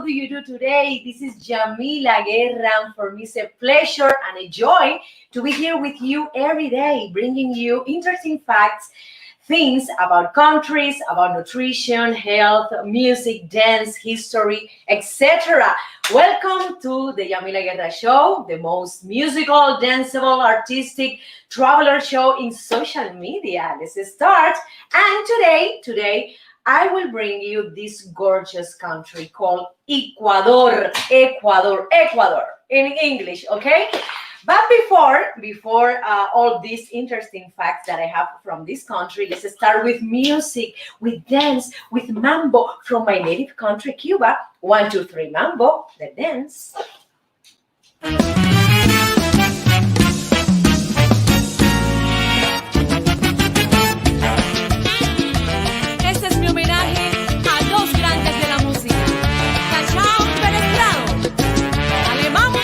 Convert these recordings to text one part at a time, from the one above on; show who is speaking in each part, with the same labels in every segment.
Speaker 1: do you do today? This is Yamila Guerra, and for me it's a pleasure and a joy to be here with you every day, bringing you interesting facts, things about countries, about nutrition, health, music, dance, history, etc. Welcome to the Yamila Guerra Show, the most musical, danceable, artistic, traveler show in social media. Let's start. And today, I will bring you this gorgeous country called Ecuador, Ecuador in English, okay? But before all these interesting facts that I have from this country, let's start with music, with dance, with mambo from my native country, Cuba. 1, 2, 3, mambo, the dance.
Speaker 2: Este es mi homenaje a dos grandes de la música, Cachao Perestrado, dale mambo.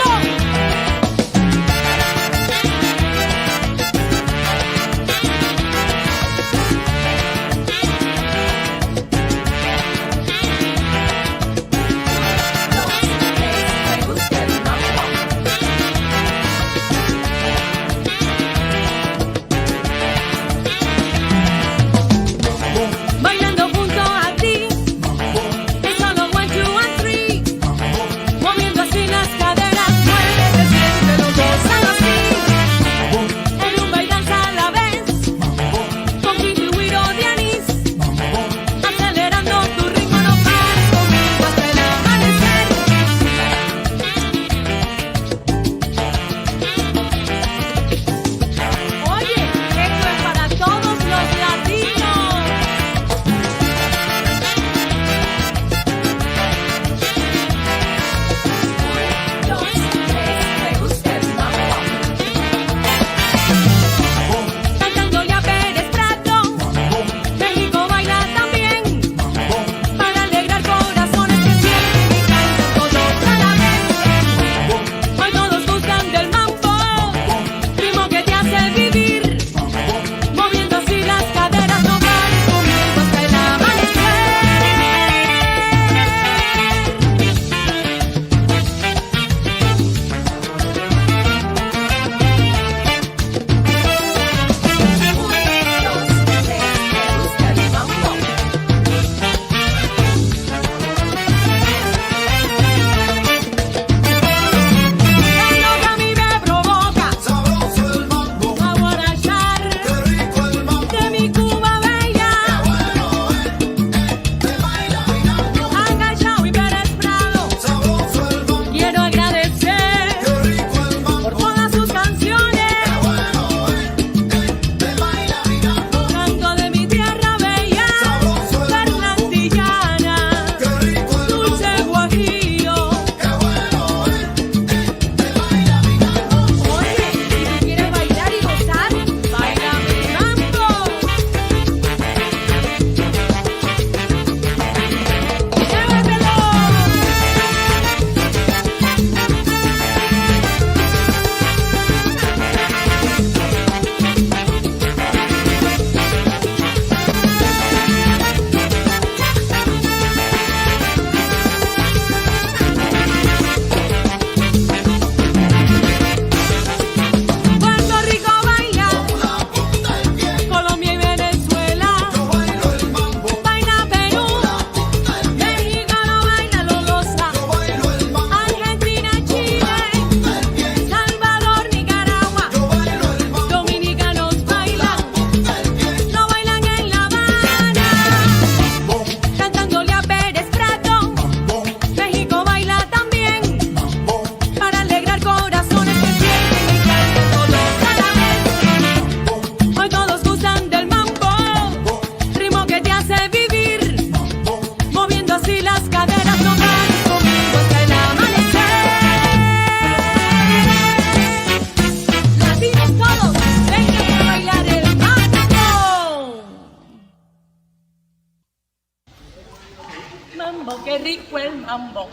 Speaker 2: Mambo, qué rico el mambo,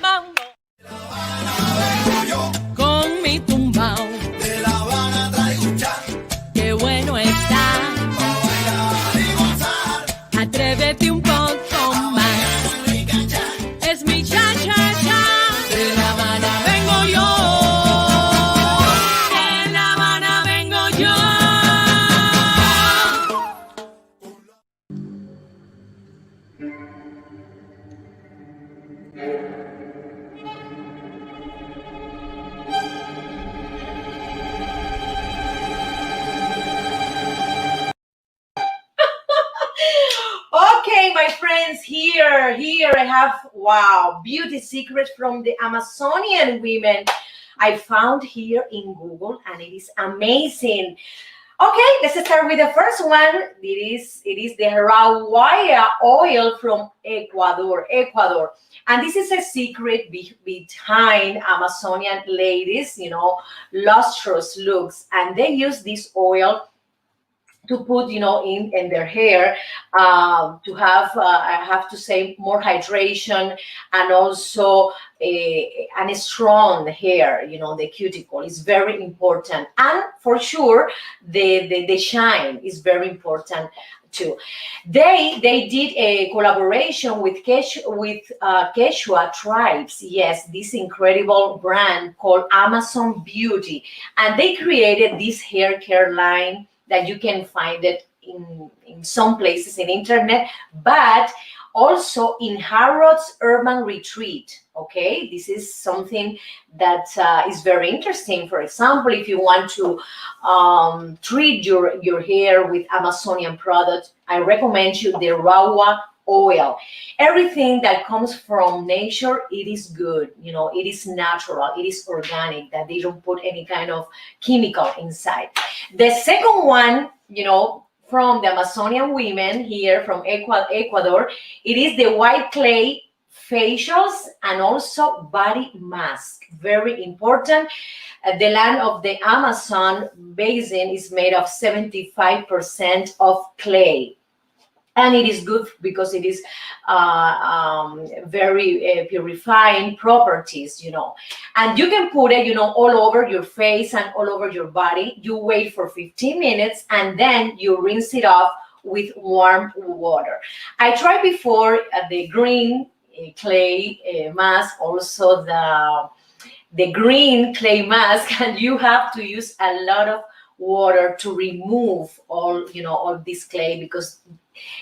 Speaker 2: mambo. Con mi tumbao,
Speaker 3: de La Habana traigo un chat,
Speaker 2: qué bueno está.
Speaker 3: para bailar y gozar,
Speaker 2: Atrévete un poco más.
Speaker 3: y canchar.
Speaker 1: here I have, wow, beauty secrets from the Amazonian women I found here in Google, and it is amazing. Okay, let's start with the first one. It is the Rawaya oil from Ecuador. And this is a secret behind Amazonian ladies, lustrous looks. And they use this oil to put in their hair, to have I have to say more hydration, and also and a strong hair. The cuticle is very important, and for sure the shine is very important too. They did a collaboration with Quechua tribes. Yes, this incredible brand called Amazon Beauty, and they created this hair care line that you can find it in some places in internet, but also in Harrod's Urban Retreat. Okay, this is something that is very interesting. For example, if you want to treat your hair with Amazonian products, I recommend you the Rawa oil. Everything that comes from nature, it is good. It is natural, it is organic, that they don't put any kind of chemical inside. The second one, from the Amazonian women here from Ecuador, it is the white clay facials and also body mask. Very important. The land of the Amazon basin is made of 75% of clay. And it is good because it is very purifying properties, And you can put it, all over your face and all over your body. You wait for 15 minutes and then you rinse it off with warm water. I tried before the green clay mask, also the green clay mask, and you have to use a lot of water to remove all this clay, because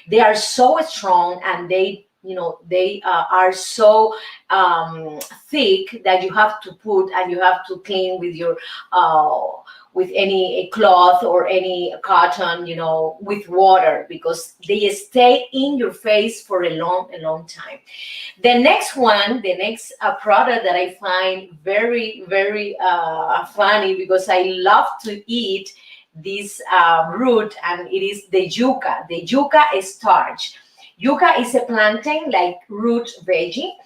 Speaker 1: they are so strong, and they are so thick that you have to put, and you have to clean with your with any cloth or any cotton, with water, because they stay in your face for a long time. The next product that I find very, very funny, because I love to eat this root, and it is the yuca. The yuca starch. Yuca is a plantain like root veggie.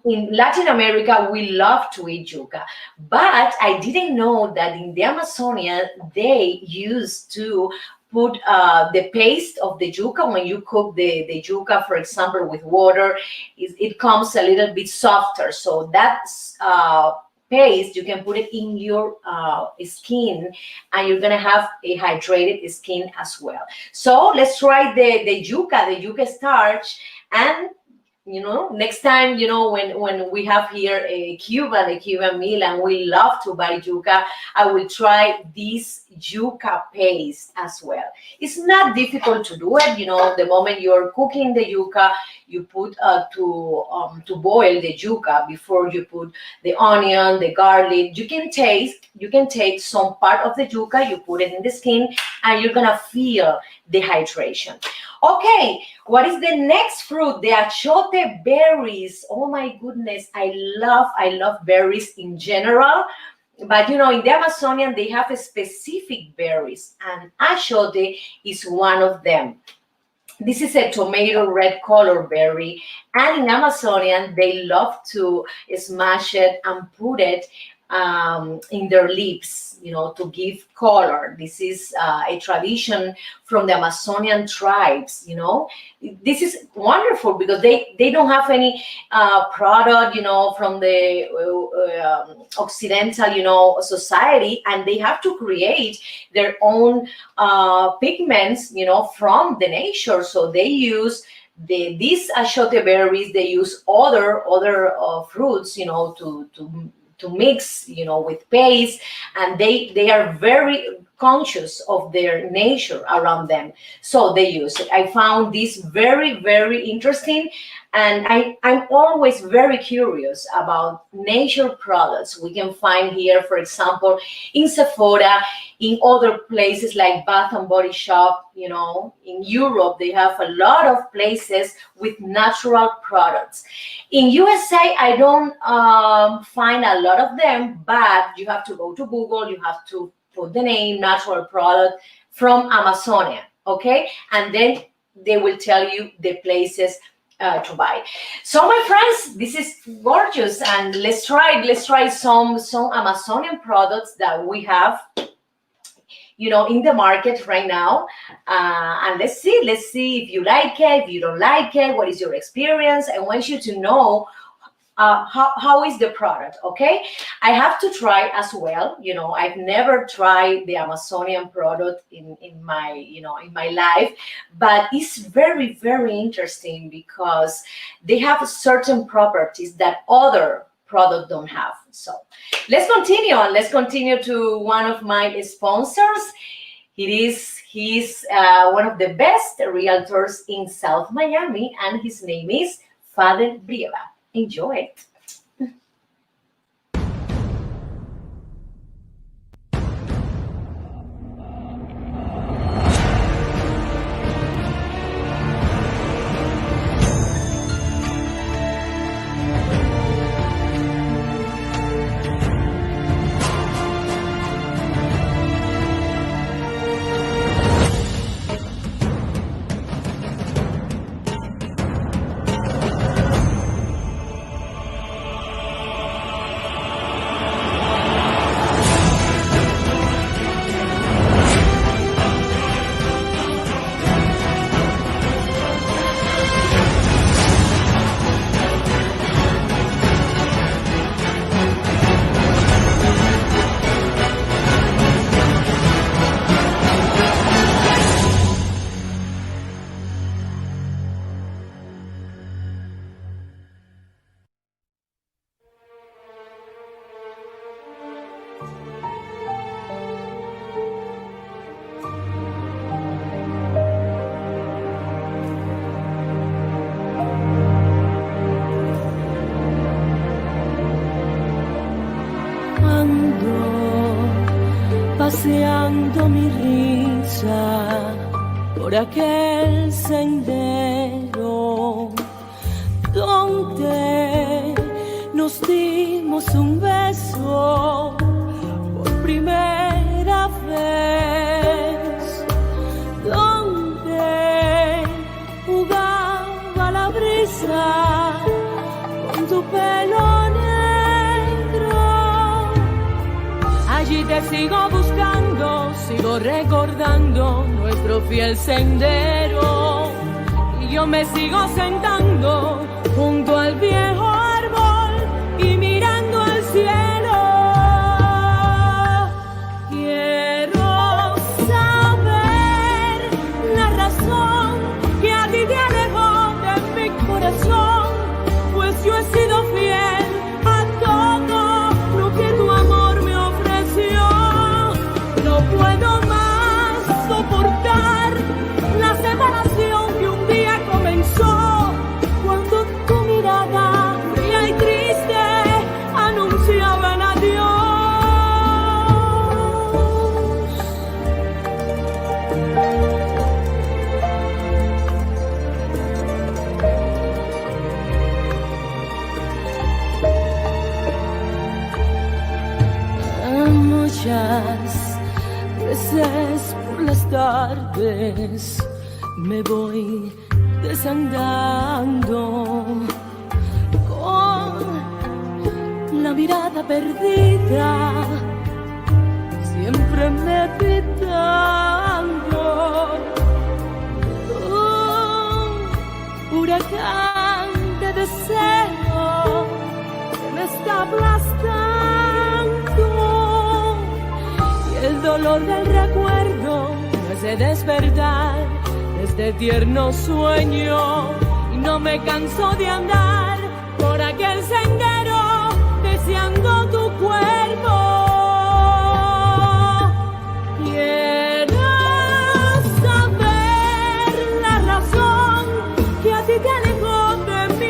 Speaker 1: In Latin America, we love to eat yuca, but I didn't know that in the Amazonia they used to put the paste of the yuca. When you cook the yuca, for example, with water, it comes a little bit softer. So that's paste, you can put it in your skin, and you're gonna have a hydrated skin as well. So let's try the yuca starch. And next time, when we have here a Cuban meal and we love to buy yuca, I will try this yuca paste as well. It's not difficult to do it. The moment you're cooking the yuca, you put to boil the yuca before you put the onion, the garlic. You can take some part of the yuca, you put it in the skin, and you're gonna feel the hydration. Okay, what is the next fruit? The achote berries. Oh my goodness, I love berries in general. But in the Amazonian, they have a specific berries, and achote is one of them. This is a tomato red color berry, and in Amazonian, they love to smash it and put it in their lips, to give color. This is a tradition from the Amazonian tribes. This is wonderful because they don't have any product, from the Occidental, society, and they have to create their own pigments, from the nature. So they use these achote berries. They use other fruits, to mix, with paste, and they are very conscious of their nature around them, so they use it. I found this very, very interesting. And I'm always very curious about nature products we can find here, for example, in Sephora, in other places like Bath and Body Shop. In Europe, they have a lot of places with natural products. In USA, I don't find a lot of them, but you have to go to Google, you have to put the name natural product from Amazonia, okay? And then they will tell you the places to buy. So my friends, this is gorgeous, and let's try some Amazonian products that we have in the market right now, and let's see if you like it, if you don't like it, what is your experience. I want you to know how is the product, okay? I have to try as well. I've never tried the Amazonian product in my life, but it's very, very interesting because they have certain properties that other products don't have. So let's continue to one of my sponsors. He's one of the best realtors in South Miami, and his name is Father Brieva. Enjoy it.
Speaker 2: Paseando mi risa por aquel sendero donde nos dimos un beso por primera vez, donde jugaba la brisa con tu pelo negro. Allí te sigo buscando, sigo recordando nuestro fiel sendero, y yo me sigo sentando junto al viejo árbol y mirando al cielo. Quiero saber la razón que a ti te alejó de mi corazón, pues yo he sido fiel a todo lo que tu amor me ofreció. No puedo más soportar la separación que un día comenzó, cuando tu mirada fría y triste anunciaban adiós. Muchas veces por las tardes me voy desandando con la mirada perdida, siempre meditando. Un huracán de deseo que me está aplastando, y el dolor del recuerdo me hace despertar de este tierno sueño, y no me canso de andar por aquel sendero deseando tu cuerpo. Quiero saber la razón que a ti te alejó de mi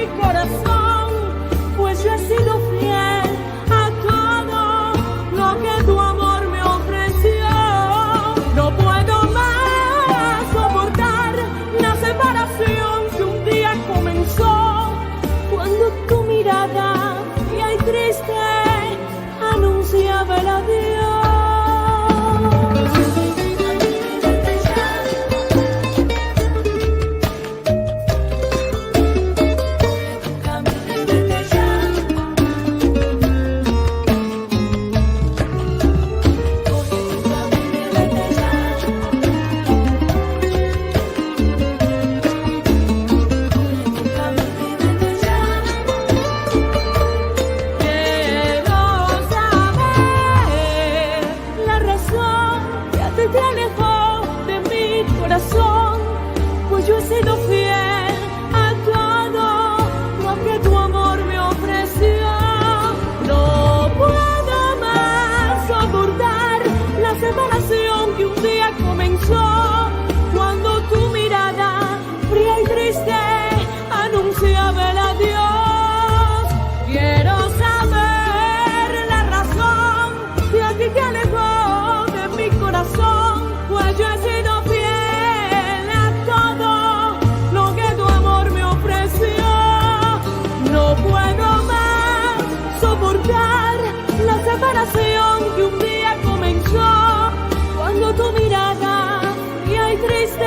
Speaker 2: recordar la separación que un día comenzó cuando tu mirada fría y triste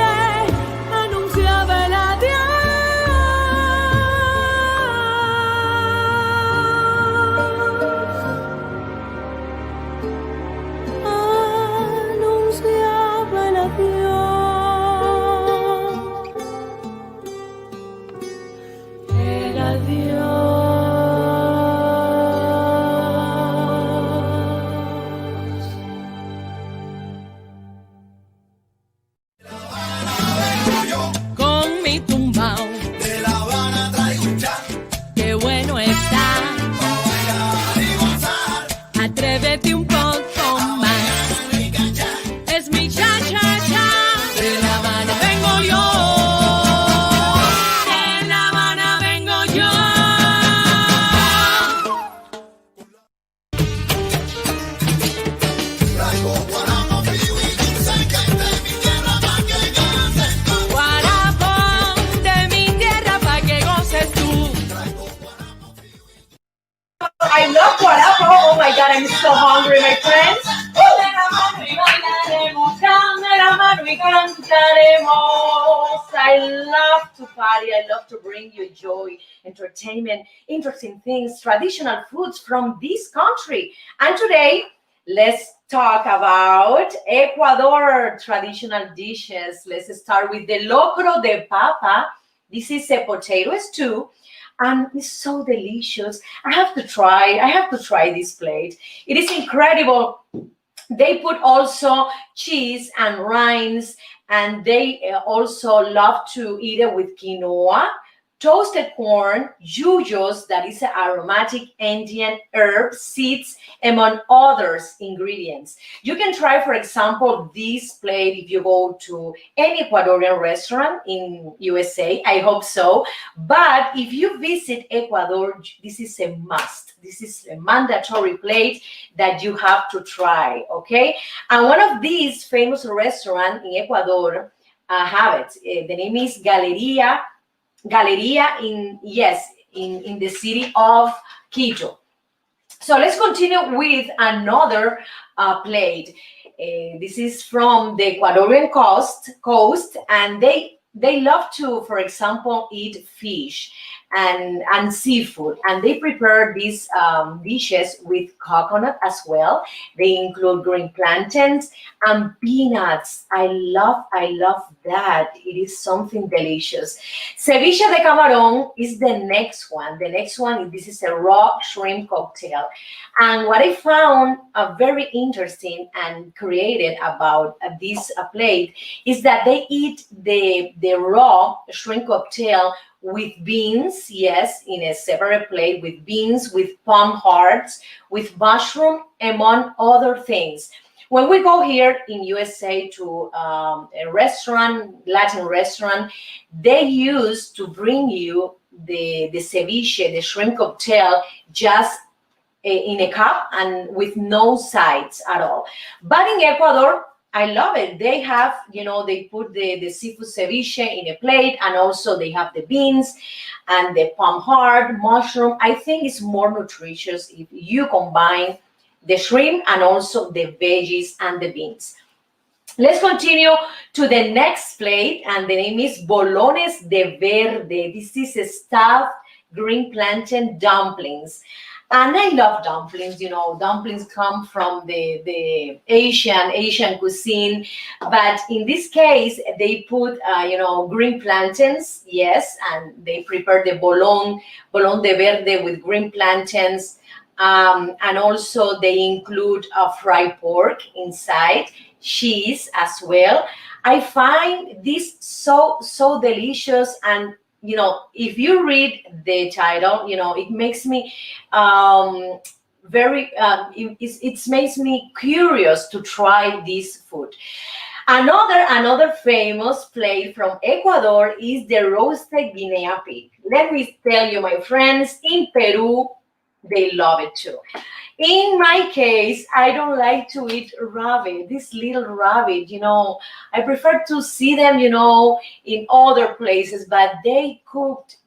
Speaker 2: anunciaba el adiós. Anunciaba el adiós. El adiós. Con mi tumbao,
Speaker 3: De La Habana traigo un chat
Speaker 2: qué bueno está.
Speaker 3: para bailar y gozar.
Speaker 2: Atrévete un poco más.
Speaker 3: Mi cancha,
Speaker 2: Es mi cha-cha-cha. De La Habana vengo yo. De La Habana vengo yo.
Speaker 3: traigo guaramo, frío y dulce que es de mi tierra pa' que canten tú.
Speaker 2: Guarapón de mi tierra pa' que goces tú.
Speaker 1: I love guarapo. Oh my God, I'm so hungry, my friends. De la mano y bailaremos, de la mano y cantaremos. I love to party. I love to bring you joy, entertainment, interesting things, traditional foods from this country. And today, let's talk about Ecuador traditional dishes. Let's start with the locro de papa. This is a potato stew. And it's so delicious. I have to try this plate. It is incredible. They put also cheese and rinds, and they also love to eat it with quinoa, toasted corn, yuyos, that is an aromatic Indian herb, seeds, among others ingredients. You can try, for example, this plate if you go to any Ecuadorian restaurant in USA. I hope so. But if you visit Ecuador, this is a must. This is a mandatory plate that you have to try, okay? And one of these famous restaurants in Ecuador have it. The name is Galeria in the city of Quito. So let's continue with another plate. This is from the Ecuadorian coast, and they love to, for example, eat fish and seafood, and they prepare these dishes with coconut as well. They include green plantains and peanuts. I love that. It is something delicious. Ceviche de camarón is the next one. This is a raw shrimp cocktail. And what I found very interesting and creative about this plate is that they eat the raw shrimp cocktail with beans, yes, in a separate plate, with beans, with palm hearts, with mushroom, among other things. When we go here in USA to a restaurant, Latin restaurant, they used to bring you the ceviche, the shrimp cocktail, just in a cup and with no sides at all. But in Ecuador, I love it. They have, they put the seafood ceviche in a plate, and also they have the beans and the palm heart, mushroom. I think it's more nutritious if you combine the shrimp and also the veggies and the beans. Let's continue to the next plate, and the name is bolones de verde. This is a stuffed green plantain dumplings. And I love dumplings. Dumplings come from the Asian cuisine, but in this case, they put, green plantains, yes, and they prepare the bolón de verde with green plantains, and also they include fried pork inside, cheese as well. I find this so delicious, and if you read the title, it makes me it makes me curious to try this food. Another famous plate from Ecuador is the roasted guinea pig. Let me tell you, my friends, in Peru, they love it too. In my case, I don't like to eat rabbit, this little rabbit, I prefer to see them, in other places, but they cooked,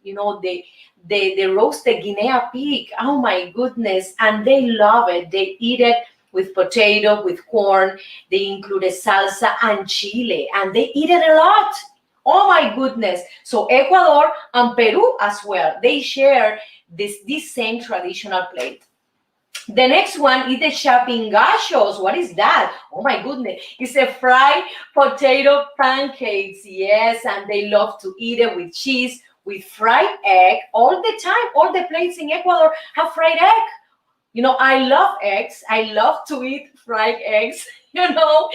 Speaker 1: the roasted Guinea pig. Oh my goodness. And they love it. They eat it with potato, with corn. They include a salsa and chile, and they eat it a lot. Oh my goodness. So Ecuador and Peru as well, they share this same traditional plate. The next one is the chapingachos. What is that? Oh my goodness. It's a fried potato pancakes. Yes, and they love to eat it with cheese, with fried egg all the time. All the plates in Ecuador have fried egg. You know, I love eggs. I love to eat fried eggs, you know,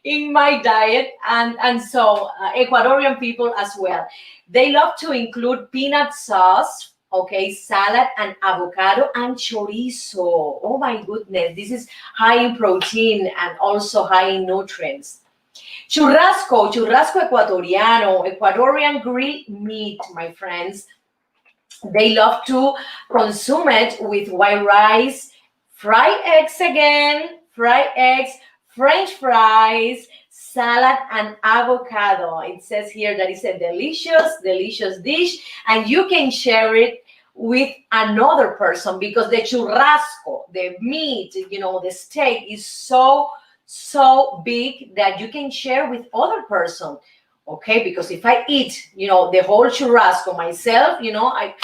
Speaker 1: in my diet. And so Ecuadorian people as well. They love to include peanut sauce, okay, salad and avocado and chorizo. Oh my goodness, this is high in protein and also high in nutrients. Churrasco ecuatoriano, Ecuadorian grilled meat, my friends. They love to consume it with white rice, fried eggs again, French fries, salad, and avocado. It says here that it's a delicious dish, and you can share it with another person because the churrasco, the meat, you know, the steak is so big that you can share with other person. Okay, because if I eat, you know, the whole churrasco myself, you know, I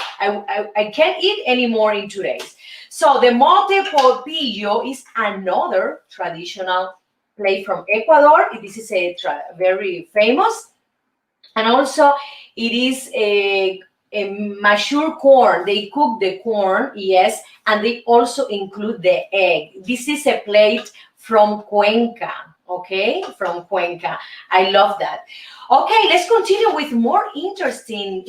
Speaker 1: can't eat anymore in 2 days. So the mote polpillo is another traditional plate from Ecuador. This is a very famous, and also it is a mature corn. They cook the corn, yes, and they also include the egg. This is a plate from Cuenca. Okay, from Cuenca. I love that. Okay, let's continue with more interesting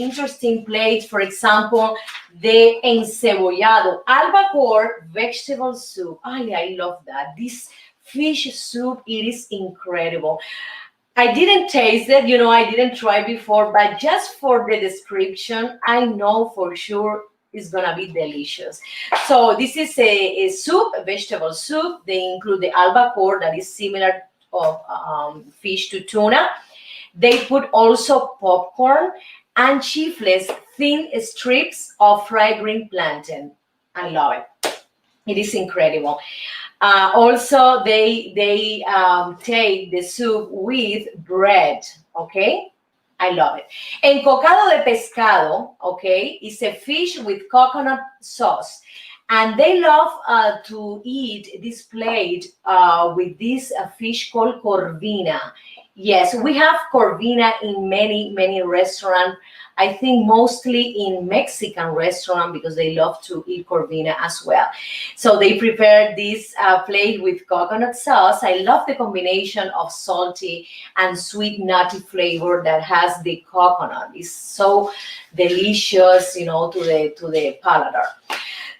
Speaker 1: plates. For example, the encebollado albacore vegetable soup. I love that. This fish soup, it is incredible. I didn't taste it, you know, I didn't try before, but just for the description, I know for sure it's gonna be delicious. So this is a soup, a vegetable soup. They include the albacore, that is similar of fish to tuna. They put also popcorn and chifles, thin strips of fried green plantain. I love it. It is incredible. Also, they take the soup with bread. Okay, I love it. Encocado de pescado, okay, is a fish with coconut sauce. And they love to eat this plate with this fish called corvina. Yes, we have corvina in many restaurants. I think mostly in Mexican restaurant because they love to eat corvina as well. So they prepare this plate with coconut sauce. I love the combination of salty and sweet nutty flavor that has the coconut. It's so delicious, you know, to the palate.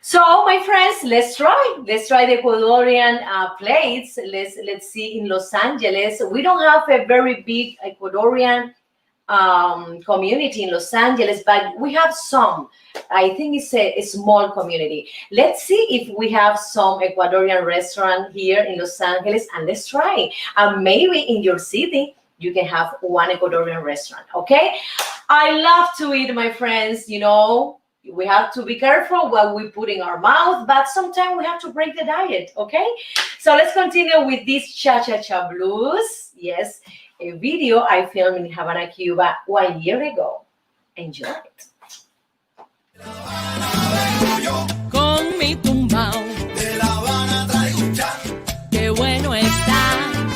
Speaker 1: So, my friends, let's try the Ecuadorian plates. Let's see in Los Angeles. We don't have a very big Ecuadorian community in Los Angeles, but we have some. I think it's a small community. Let's see if we have some Ecuadorian restaurant here in Los Angeles, and let's try. And maybe in your city, you can have one Ecuadorian restaurant, okay? I love to eat, my friends, you know. We have to be careful what we put in our mouth, but sometimes we have to break the diet, okay? So let's continue with this Cha-Cha-Cha Blues. Yes, a video I filmed in Havana, Cuba 1 year ago. Enjoy it.
Speaker 2: Con mi tumbao,
Speaker 3: De La Habana traigo un chan,
Speaker 2: qué bueno está.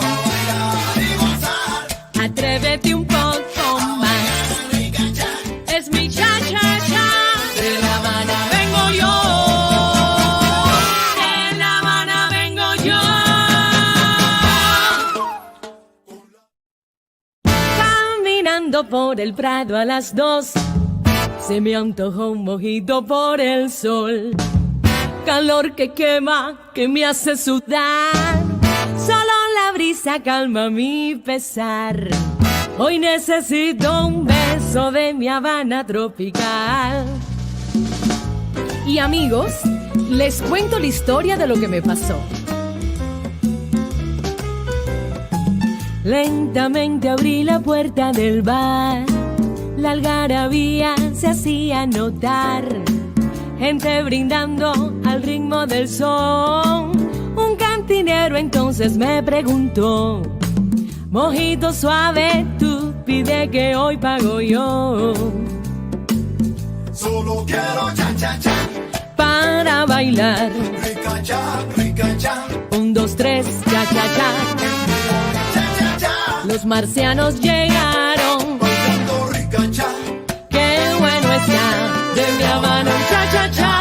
Speaker 3: pa' bailar y gozar.
Speaker 2: Atrévete un poco más.
Speaker 3: Rica chan,
Speaker 2: Es mi cha-cha-cha. De La Habana vengo yo. De La Habana vengo yo. Caminando por el Prado a las 2, se me antojó un mojito por el sol. Calor que quema, que me hace sudar. Solo la brisa calma mi pesar. Hoy necesito un beso de mi Habana tropical. Y amigos, les cuento la historia de lo que me pasó. Lentamente abrí la puerta del bar. La algarabía se hacía notar, gente brindando al ritmo del son. Un cantinero entonces me preguntó: mojito suave, tú pide que hoy pago yo.
Speaker 3: Solo quiero cha cha cha,
Speaker 2: Para bailar,
Speaker 3: rica cha,
Speaker 2: 1, 2, 3, cha cha cha.
Speaker 3: cha cha cha,
Speaker 2: Los marcianos llegaron,
Speaker 3: bailando rica cha.
Speaker 2: qué bueno está de mi Habana un cha cha cha.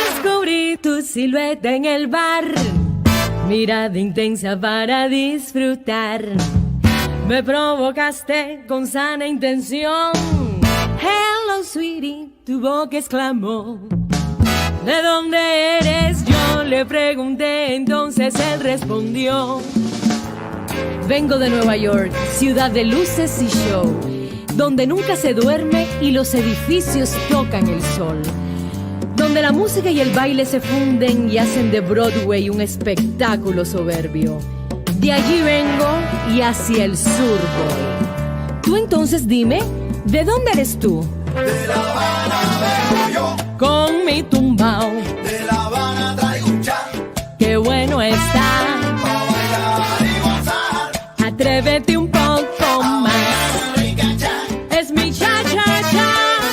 Speaker 2: Descubrí tu silueta en el bar, mirada intensa para disfrutar. Me provocaste con sana intención. Hello, sweetie, tu boca exclamó. ¿De dónde eres? Yo le pregunté, entonces él respondió: vengo de Nueva York, ciudad de luces y show, donde nunca se duerme y los edificios tocan el sol, donde la música y el baile se funden y hacen de Broadway un espectáculo soberbio. De allí vengo y hacia el sur voy. Tú entonces dime, ¿de dónde eres tú?
Speaker 3: De La Habana vengo yo,
Speaker 2: Con mi tumbao,
Speaker 3: de La Habana traigo un cha,
Speaker 2: qué bueno está.
Speaker 3: pa' bailar y gozar.
Speaker 2: Atrévete un poco más,
Speaker 3: Rica cha,
Speaker 2: es mi cha-cha-cha.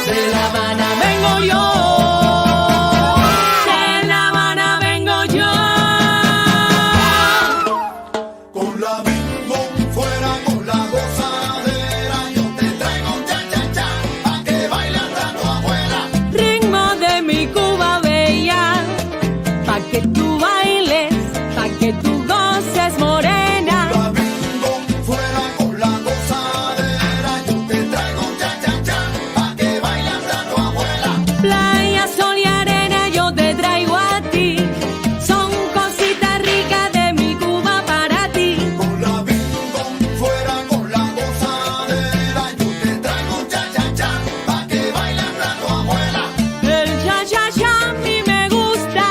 Speaker 2: De La Habana vengo yo, de La Habana vengo yo.
Speaker 3: con la bingo fuera con la gozadera. Yo te traigo un cha cha cha, pa' que bailes hasta tu abuela.
Speaker 2: Ritmo de mi Cuba bella, pa' que tú bailes, pa' que tú goces morena.
Speaker 3: La bingo fuera con la gozadera. Yo te traigo un cha cha cha, pa' que bailes hasta tu abuela.
Speaker 2: Playa, sol y arena yo te traigo a ti, son cositas ricas de mi Cuba para ti.
Speaker 3: Con la bingo fuera con la gozadera. Yo te traigo un cha cha cha, pa' que bailes hasta tu abuela.
Speaker 2: El cha-cha-cha a mí me gusta,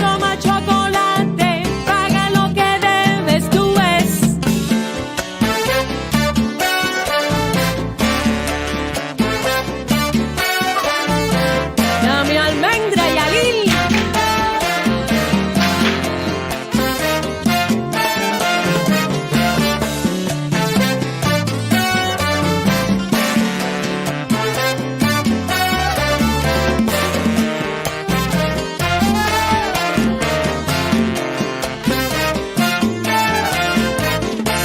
Speaker 2: toma chocolate, paga lo que debes, tú ves. Dame almendra y alil.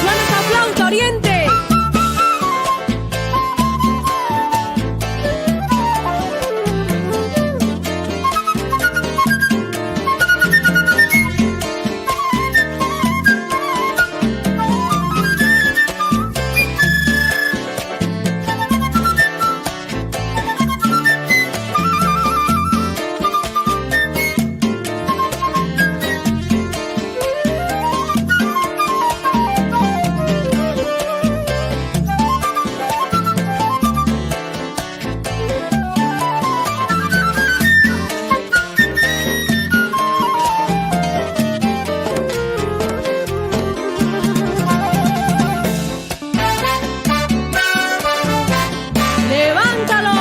Speaker 2: Suena esa flauta, Oriente. Levántalo.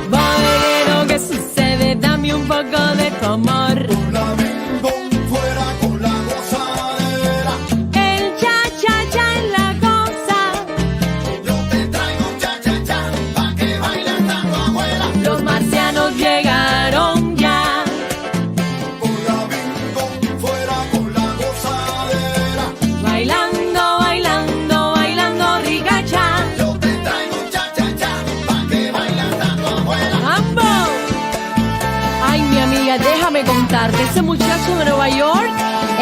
Speaker 2: Bailero, ¿qué sucede? Dame un poco de tu amor.
Speaker 3: Con la bingo fuera con la gozadera.
Speaker 2: El cha-cha-cha en la cosa,
Speaker 3: Yo te traigo un cha cha cha, pa' que bailes hasta tu abuela.
Speaker 2: los marcianos llegaron ya.
Speaker 3: Con la bingo fuera con la gozadera.
Speaker 2: Bailando, bailando, bailando ricacha.
Speaker 3: Yo te traigo un cha cha cha, pa' que bailes hasta tu abuela.
Speaker 2: ¡Mambo! Ay, mi amiga, déjame contarte, ese muchacho de Nueva York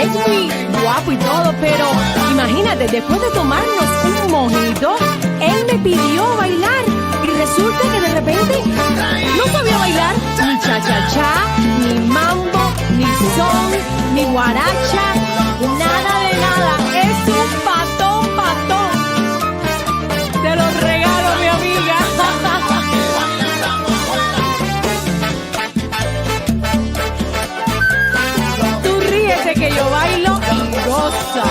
Speaker 2: es muy guapo y todo, pero imagínate, después de tomarnos un mojito, él me pidió bailar. Y resulta que de repente no sabía bailar ni cha-cha-cha, ni mambo, ni son, ni guaracha, nada de nada. Es un patón, patón. Te lo regalo, mi amiga. Tú ríete que yo bailo y gozo.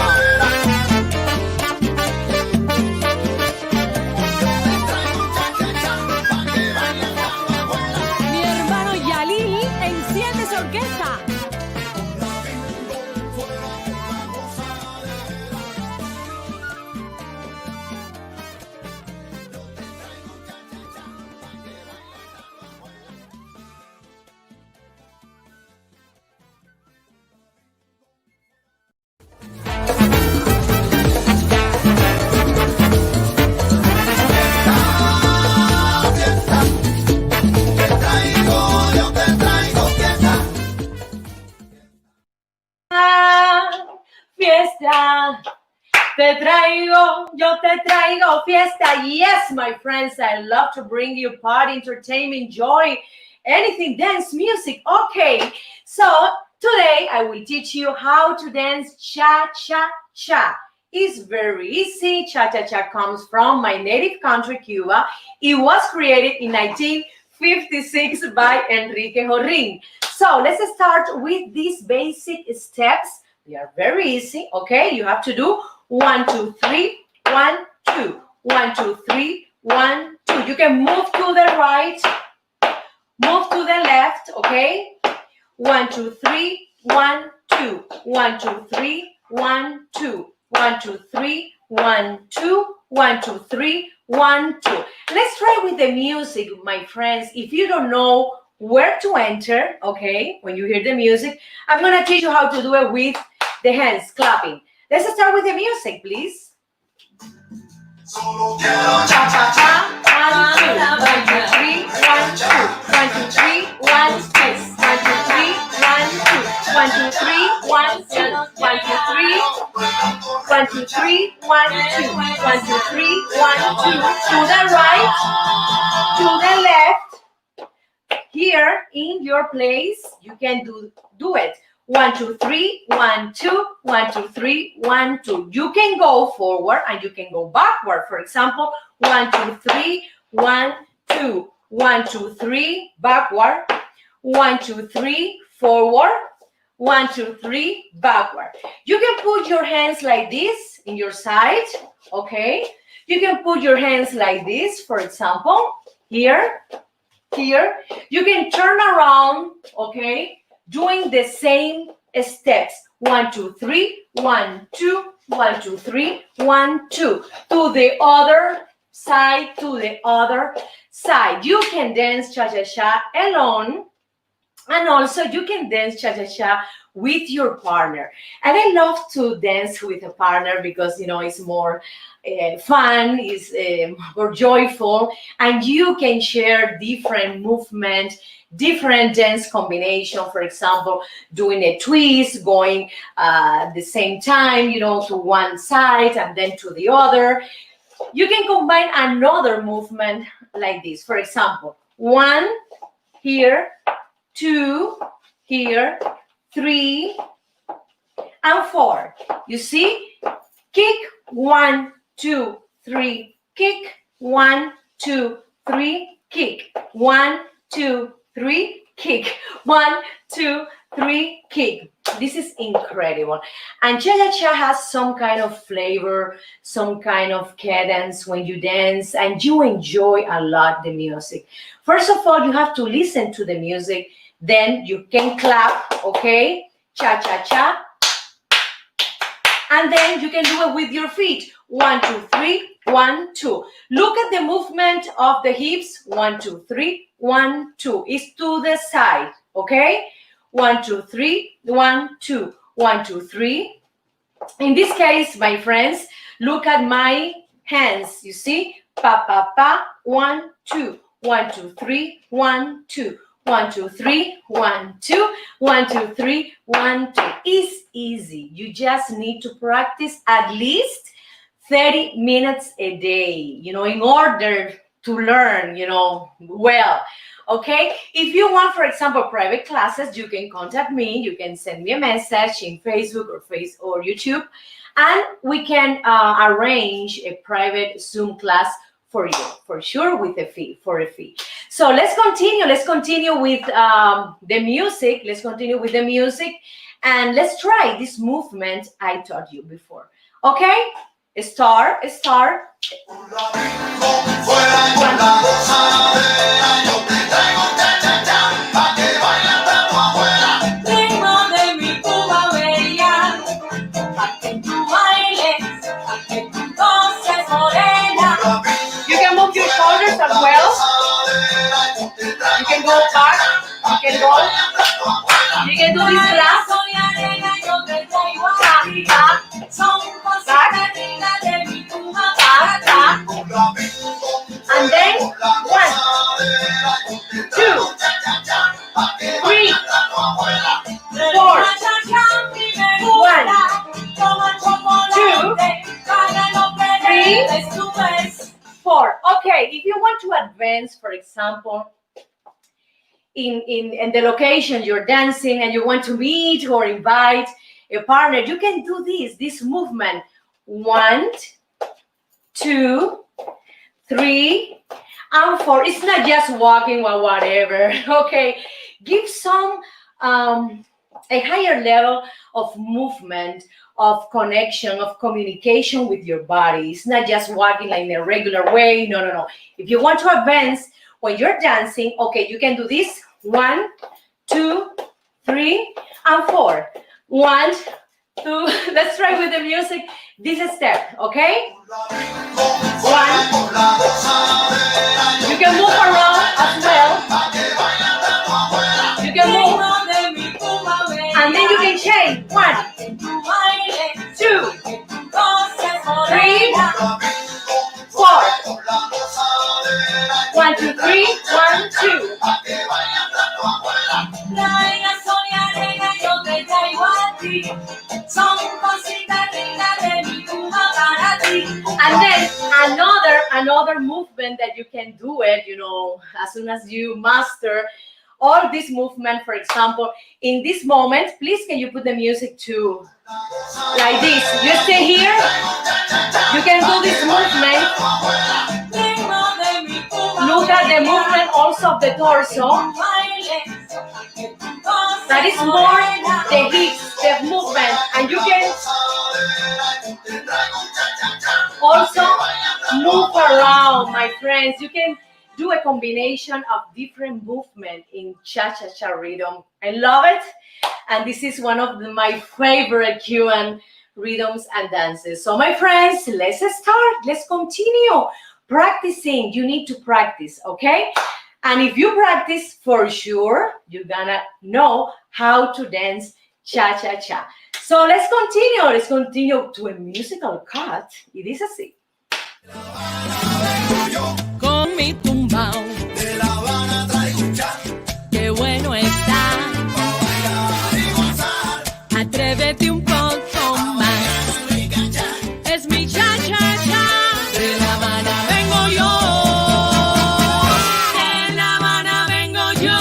Speaker 2: Mi hermano Yalil enciende su orquesta.
Speaker 1: Fiesta, te traigo, yo te traigo fiesta. Yes, my friends, I love to bring you party, entertainment, joy, anything, dance, music. Okay, so today I will teach you how to dance cha-cha-cha. It's very easy. Cha-cha-cha comes from my native country, Cuba. It was created in 1956 by Enrique Jorrin. So let's start with these basic steps. They are very easy, okay? You have to do 1, 2, 3, 1, 2. 1, 2, 3, 1, 2. You can move to the right, move to the left, okay? 1, 2, 3, 1, 2. 1, 2, 3, 1, 2. 1, 2, 3, 1, 2. 1, 2, 3, 1, 2. Let's try with the music, my friends. If you don't know where to enter, okay, when you hear the music, I'm gonna teach you how to do it with the hands clapping. Let's start with the music, please.
Speaker 3: Solo quiero
Speaker 1: Cha-cha-cha, 1, 2, 1, 2, 3, 1, 2, 1, 2, 3, 1, 2, 1, 2, 3, 1, 2, 1, 2, 3, 1, 2, 1, 2, 3, 1, 2, 3, 1, 2, 1, 2, 3, 1, 2, to the right, to the left. Here in your place, you can do it. 1, 2, 3, 1, 2, 1, 2, 3, 1, 2. You can go forward and you can go backward. For example, 1, 2, 3, 1, 2, 1, 2, 3, backward. 1, 2, 3, forward. 1, 2, 3, backward. You can put your hands like this in your side, okay? You can put your hands like this, for example, here. You can turn around, okay? Doing the same steps. 1, 2, 3, 1, 2, 1, 2, 3, 1, 2. To the other side, to the other side. You can dance cha-cha-cha alone, and also you can dance cha-cha-cha with your partner. And I love to dance with a partner because, you know, it's more fun, it's more joyful, and you can share different movement, different dance combination. For example, doing a twist, going the same time, you know, to one side and then to the other. You can combine another movement like this. For example, 1 here, 2 here, 3 and 4. You see? Kick, 1, 2, 3, kick, 1, 2, 3, kick, 1, 2, 3, kick, 1, 2, 3, kick. This is incredible. And cha-cha-cha has some kind of flavor, some kind of cadence when you dance, and you enjoy a lot the music. First of all, you have to listen to the music, then you can clap, okay? Cha-cha-cha. And then you can do it with your feet. 1, 2, 3, 1, 2. Look at the movement of the hips. 1, 2, 3, 1, 2. It's to the side, okay? 1, 2, 3, 1, 2. 1, 2, 3. In this case, my friends, look at my hands. You see? Pa, pa, pa. 1, 2. 1, 2, 3, 1, 2. 1, 2, 3, 1, 2, 1, 2, 3, 1, 2. It's easy. You just need to practice at least 30 minutes a day, you know, in order to learn, well. Okay, if you want, for example, private classes, you can contact me. You can send me a message in Facebook or YouTube, and we can arrange a private Zoom class for you, for sure, with a fee. So let's continue with the music. And let's try this movement I taught you before. Okay, start. As well. You can go back, you can do this last. Back. And then 1, 2, 3, 4. 1, 2, 3, 4. Okay, if you want to advance, for example, in the location you're dancing and you want to meet or invite a partner, you can do this movement. 1, 2, 3, and 4. It's not just walking or whatever. Okay, give some a higher level of movement, of connection, of communication with your body. It's not just walking like in a regular way. No. If you want to advance when you're dancing, okay, you can do this. 1, 2, 3, and 4. 1, 2. Let's try with the music. This step, okay? 1. You can move around as well. You can move. And then you can change. 1, 2, 3, 4. 1, 2, 3, 1, 2. And then another movement that you can do it, as soon as you master all this movement. For example, in this moment, please can you put the music to like this. You stay here, you can do this movement. Look at the movement also of the torso. That is more the hips, the movement, and you can also move around, my friends. You can do a combination of different movement in cha-cha-cha rhythm. I love it, and this is one of my favorite Cuban rhythms and dances. So my friends, let's start. Let's continue practicing. You need to practice, okay? And if you practice, for sure, you're gonna know how to dance cha-cha-cha. So let's continue to a musical cut. Y dice así.
Speaker 2: Con mi tumbao,
Speaker 3: De La Habana traigo un cha,
Speaker 2: qué bueno está.
Speaker 3: pa' bailar y gozar.
Speaker 2: Atrévete un poco más.
Speaker 3: Rica cha,
Speaker 2: Es mi cha-cha-cha. De La Habana vengo yo. De La Habana vengo yo.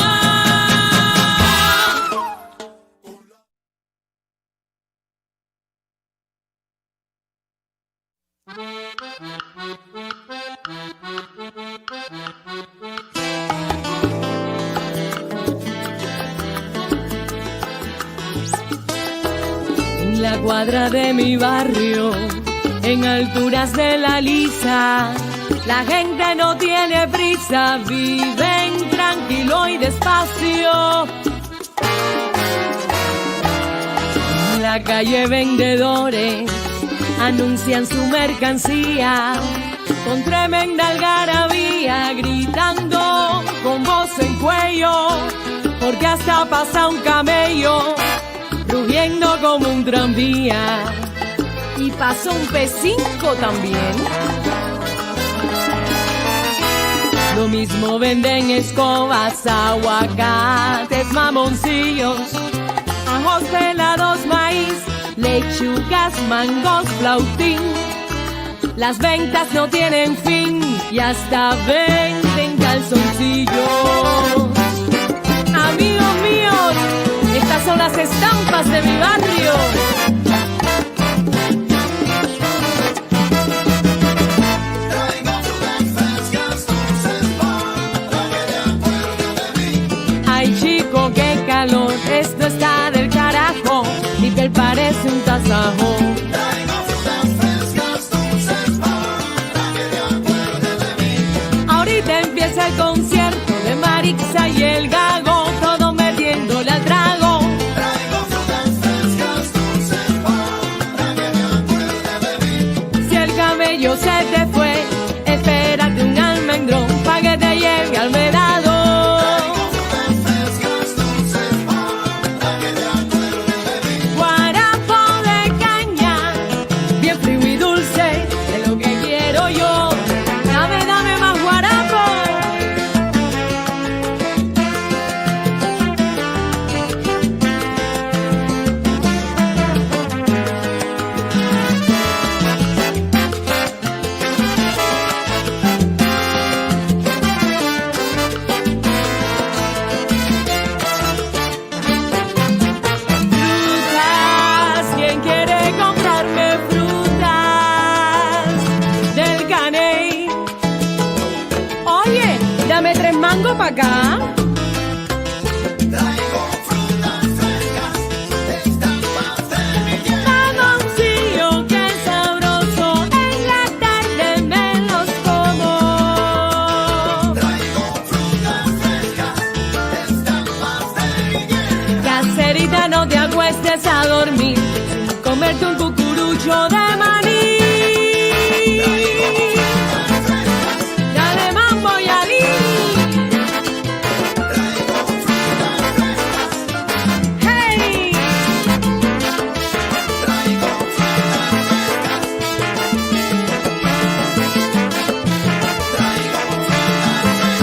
Speaker 2: En la cuadra de mi barrio, en alturas de la lisa, la gente no tiene prisa, viven tranquilo y despacio. En la calle vendedores anuncian su mercancía con tremenda algarabía, gritando con voz en cuello, porque hasta pasa un camello rugiendo como un tranvía, y pasó un P5 también. Lo mismo venden escobas, aguacates, mamoncillos, ajos pelados, maíz, lechugas, mangos, flautín. Las ventas no tienen fin, y hasta 20 en calzoncillos. Amigos míos, estas son las estampas de mi barrio.
Speaker 3: Traigo frutas frescas, dulces para que te acuerdes de mí.
Speaker 2: Ay chico, qué calor, esto está del carajo, mi piel parece un tasajo.
Speaker 3: Traigo frutas frescas, dulces para que te acuerdes de mí.
Speaker 2: Ahorita empieza el concierto de Marixa y el Gago, todo metiéndole al trago.
Speaker 3: Traigo frutas frescas, dulces para que te acuerdes de mí.
Speaker 2: Si el camello se te fue, espérate un almendrón pa' que te lleve al vedado.
Speaker 3: Traigo frutas frescas, dulces para que te acuerdes de mí.
Speaker 2: Guarapo de caña, bien frío y dulce, es lo que quiero yo. Dame, dame más guarapo. Frutas, ¿quién quiere comprarme frutas del caney? Oye, dame 3 mangos pa' acá.
Speaker 3: Traigo frutas frescas, estampas de mi tierra.
Speaker 2: Mamoncillo, qué sabroso, en la tarde me los como.
Speaker 3: Traigo frutas frescas, estampas de mi tierra.
Speaker 2: Caserita, no te acuestes a dormir sin comerte un cucurucho de maní. Dale mambo y alí.
Speaker 3: Traigo frutas frescas,
Speaker 2: Hey,
Speaker 3: traigo frutas frescas. Traigo frutas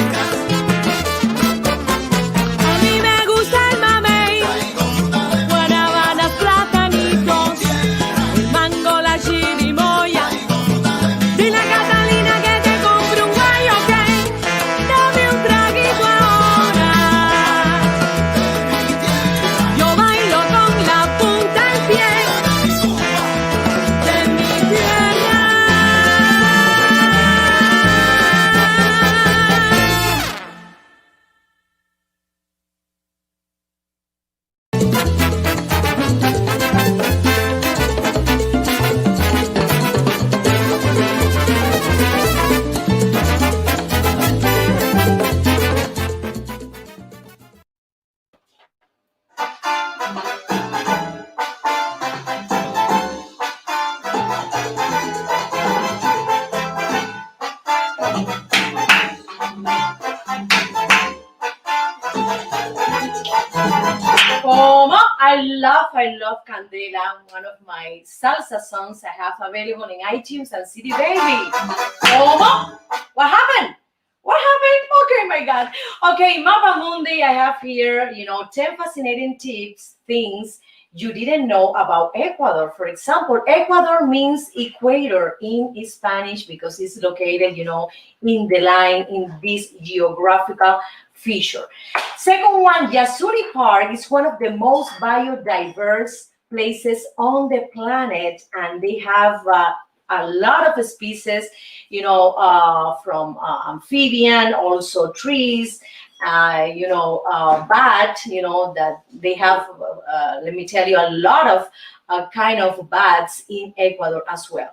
Speaker 3: frescas.
Speaker 2: a mí me gusta el mamey,
Speaker 3: Traigo fruta de mi
Speaker 2: guanábanas, platanitos, el mango, la chirimoya.
Speaker 3: Traigo fruta de mi
Speaker 2: Dile a Catalina que te compre un guayo, ok. Dame un traguito ahora. Yo bailo con la punta del pie de mi tierra.
Speaker 1: Como I love Candela, one of my salsa songs I have available in iTunes and CD Baby. Como? What happened? What happened? Okay, my God. Okay, Mapa Mundi, I have here, 10 fascinating tips, things you didn't know about Ecuador. For example, Ecuador means equator in Spanish because it's located, in the line, in this geographical feature. Second one, Yasuri Park is one of the most biodiverse places on the planet, and they have a lot of species, from amphibian, also trees, bat, that they have, let me tell you, a lot of kind of bats in Ecuador as well.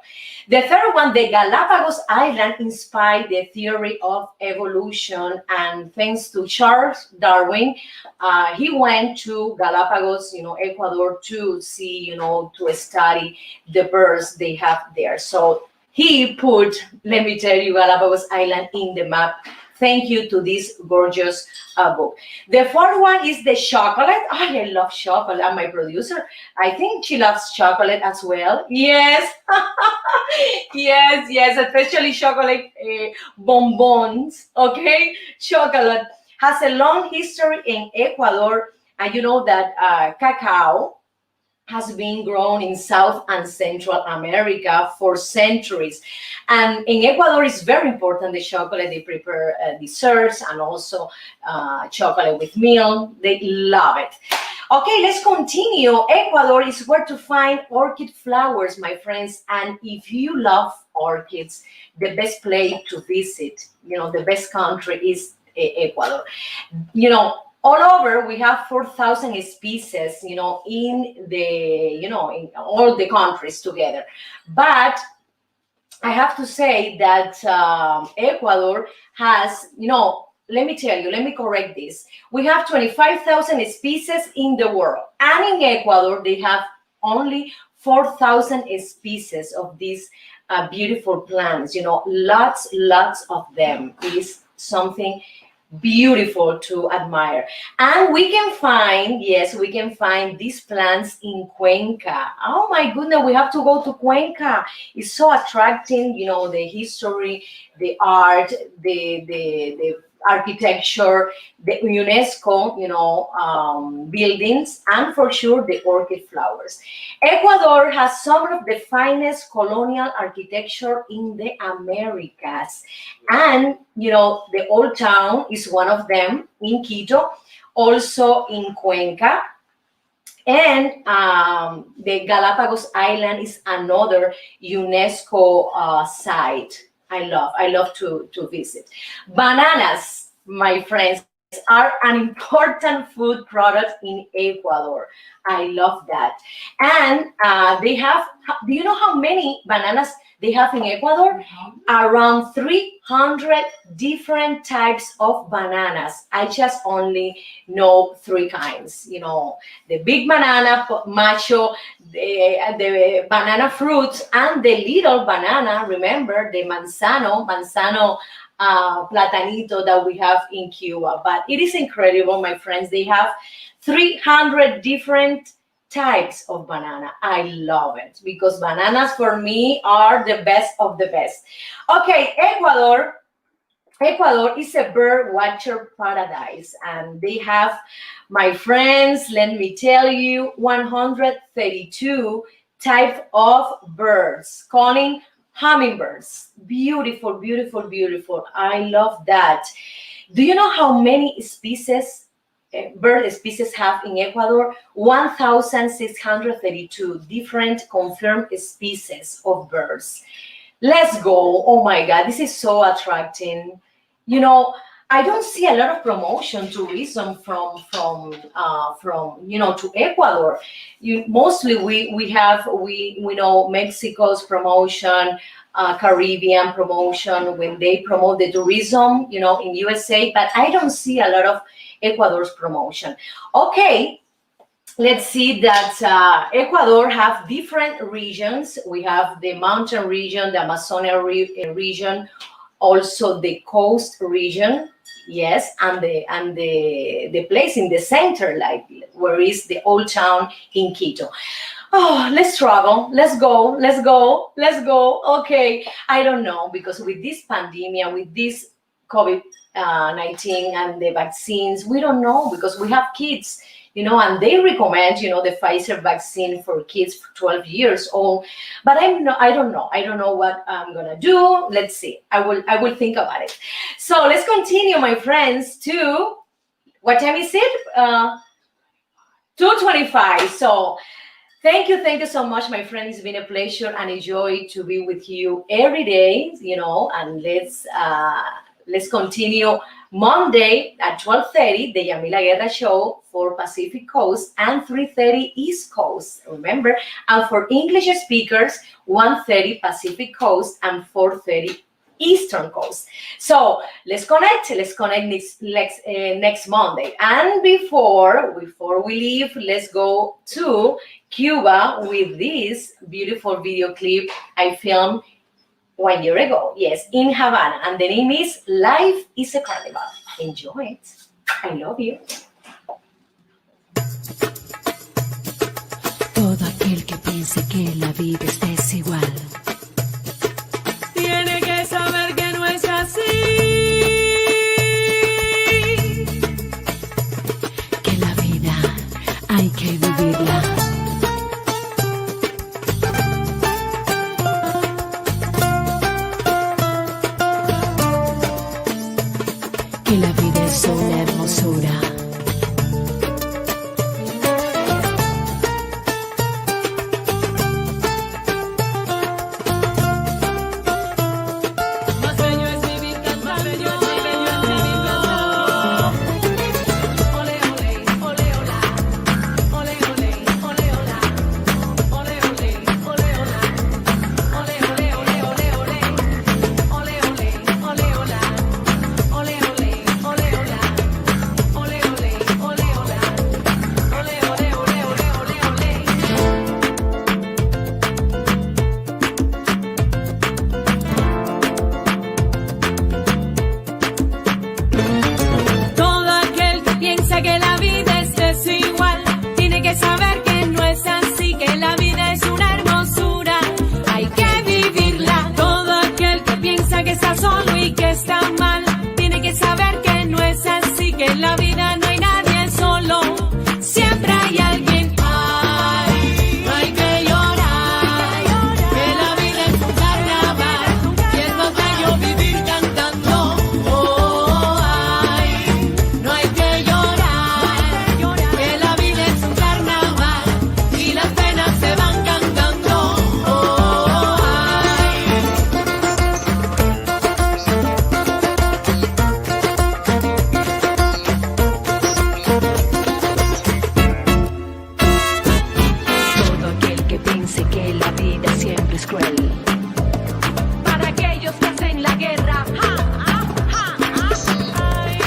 Speaker 1: The third one, the Galapagos Island inspired the theory of evolution, and thanks to Charles Darwin, he went to Galapagos, Ecuador to see, to study the birds they have there. So he put, let me tell you, Galapagos Island in the map. Thank you to this gorgeous book. The fourth one is the chocolate. Oh, I love chocolate. And my producer, I think she loves chocolate as well. Yes. yes, especially chocolate bonbons. Okay, chocolate has a long history in Ecuador. And you know that cacao has been grown in South and Central America for centuries. And in Ecuador, it's very important, the chocolate. They prepare desserts and also chocolate with milk. They love it. Okay, let's continue. Ecuador is where to find orchid flowers, my friends. And if you love orchids, the best place to visit, the best country is Ecuador. All over we have 4,000 species, in all the countries together. But I have to say that Ecuador has, let me correct this. We have 25,000 species in the world. And in Ecuador, they have only 4,000 species of these beautiful plants, lots of them. It is something beautiful to admire. And we can find these plants in Cuenca. Oh my goodness, we have to go to Cuenca. It's so attracting, the history, the art, the architecture, the UNESCO, buildings, and for sure the orchid flowers. Ecuador has some of the finest colonial architecture in the Americas. And, the Old Town is one of them in Quito, also in Cuenca. And the Galapagos Island is another UNESCO site. I love to visit. Bananas, my friends, are an important food product in Ecuador. I love that. And they have, do you know how many bananas they have in Ecuador? Around 300 different types of bananas. I just only know 3 kinds. The big banana, macho, the banana fruits, and the little banana, remember, the manzano platanito that we have in Cuba. But it is incredible, my friends. They have 300 different types of banana. I love it because bananas for me are the best of the best. Okay, Ecuador is a bird watcher paradise, and they have, my friends, let me tell you, 132 types of birds, calling hummingbirds. Beautiful, beautiful, beautiful. I love that. Do you know how many bird species have in Ecuador? 1,632 different confirmed species of birds. Let's go. Oh my God, this is so attracting. I don't see a lot of promotion tourism from to Ecuador. Mostly we know Mexico's promotion, Caribbean promotion when they promote the tourism, in USA, but I don't see a lot of Ecuador's promotion. Okay, let's see that Ecuador have different regions. We have the mountain region, the Amazonian region, also the coast region, yes, and the place in the center, like where is the Old Town in Quito. Oh, let's travel. Let's go. Okay, I don't know, because with this pandemic, with this COVID-19 and the vaccines, we don't know, because we have kids, and they recommend, the Pfizer vaccine for kids 12 years old. But I don't know what I'm gonna do. Let's see. I will think about it. So let's continue, my friends, to what time is it? 2:25. So thank you so much, my friends. It's been a pleasure and a joy to be with you every day, and let's continue Monday at 12:30, the Yamila Guerra show for Pacific Coast, and 3:30 East Coast, remember? And for English speakers, 1:30 Pacific Coast and 4:30 Eastern Coast. So let's connect next Monday. And before we leave, let's go to Cuba with this beautiful video clip I filmed 1 year ago, yes, in Havana, and the name is Life is a Carnival. Enjoy it. I love you.
Speaker 2: Todo aquel que piense que la vida es desigual tiene que saber que no es así, que la vida hay que vivirla que la vida es una hermosura. Más bello es vivir cantando. Más bello es vivir cantando. Ole, ole, ole, ola. Ole, ole, ole, ola. Ole, ole, ole, ola. Ole, ole, ole, ole, ole. Ole, ole, ole, ola. Ole, ole, ole, ola. Ole, ole, ole, ola. Ole, ole, ole, ole, ole, ole. Todo aquel que piensa que la vida es desigual tiene que saber que no es así, que la vida es una hermosura, hay que vivirla. Todo aquel que piensa que está solo y que está mal tiene que saber que no es así, que en la vida no hay nadie solo, siempre hay alguien. Ay, no hay que llorar, que la vida es un carnaval y es más bello vivir cantando. Oh, ay, no hay que llorar, que la vida es un carnaval y las penas se van cantando. Oh, ay. Todo aquel que piense que la vida siempre es cruel. Para aquellos que hacen la guerra. ¡Ja, ja, ja, ja! Ay.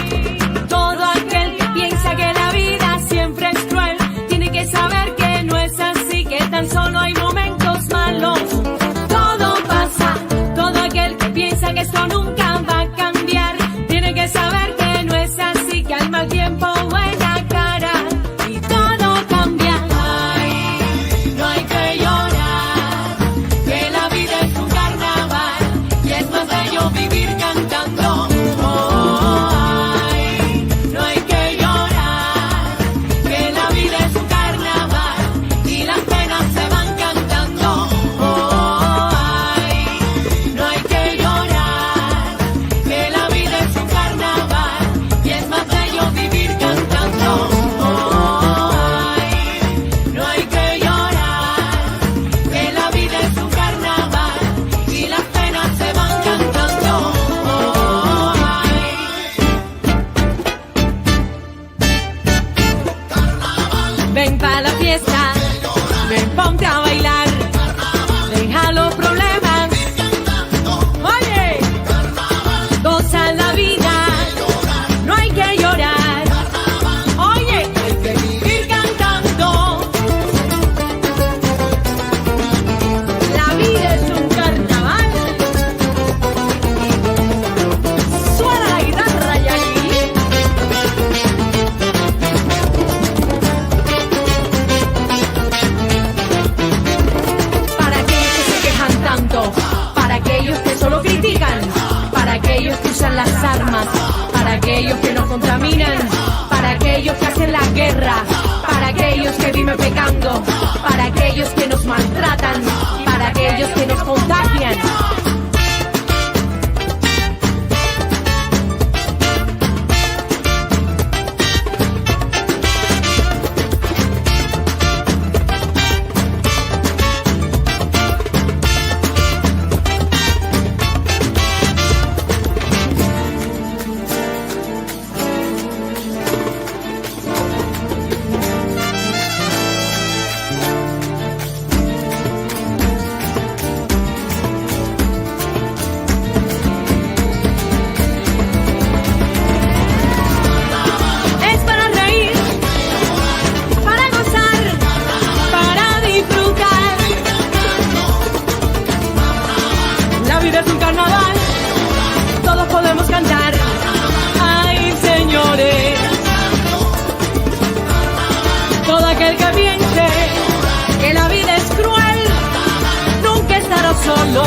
Speaker 2: Todo aquel que piensa que la vida siempre es cruel tiene que saber que no es así, que tan solo hay momentos malos. Todo pasa. Todo aquel que piensa que esto nunca va a cambiar tiene que saber que no es así, que al mal tiempo buena cara y todo cambia. Ay, no hay que llorar, que la vida es un carnaval y es más bello vivir cantando. Oh, ay, no hay que llorar, que la vida es un carnaval y las penas se van cantando. Oh, ay, no hay que llorar, que la vida es un carnaval y es más bello vivir cantando. Oh, ay, no hay que llorar, que la vida es un carnaval y las penas se van cantando. Oh, ay. Ven pa' la fiesta, ven, ponte a bailar, deja los problemas, oye, goza la vida, no hay que llorar, oye, hay que vivir cantando. La vida es un carnaval. Suena la guitarra y ahí. Para aquellos que se quejan tanto, para aquellos que solo critican, para aquellos que usan las armas, para aquellos que nos contaminan, para aquellos que hacen la guerra, para aquellos que viven pecando, para aquellos que nos maltratan, para aquellos que nos contagian. Es para reír, para gozar, para disfrutar. La vida es un carnaval, todos podemos cantar. Ay, señores, todo aquel que piense que la vida es cruel nunca estará solo.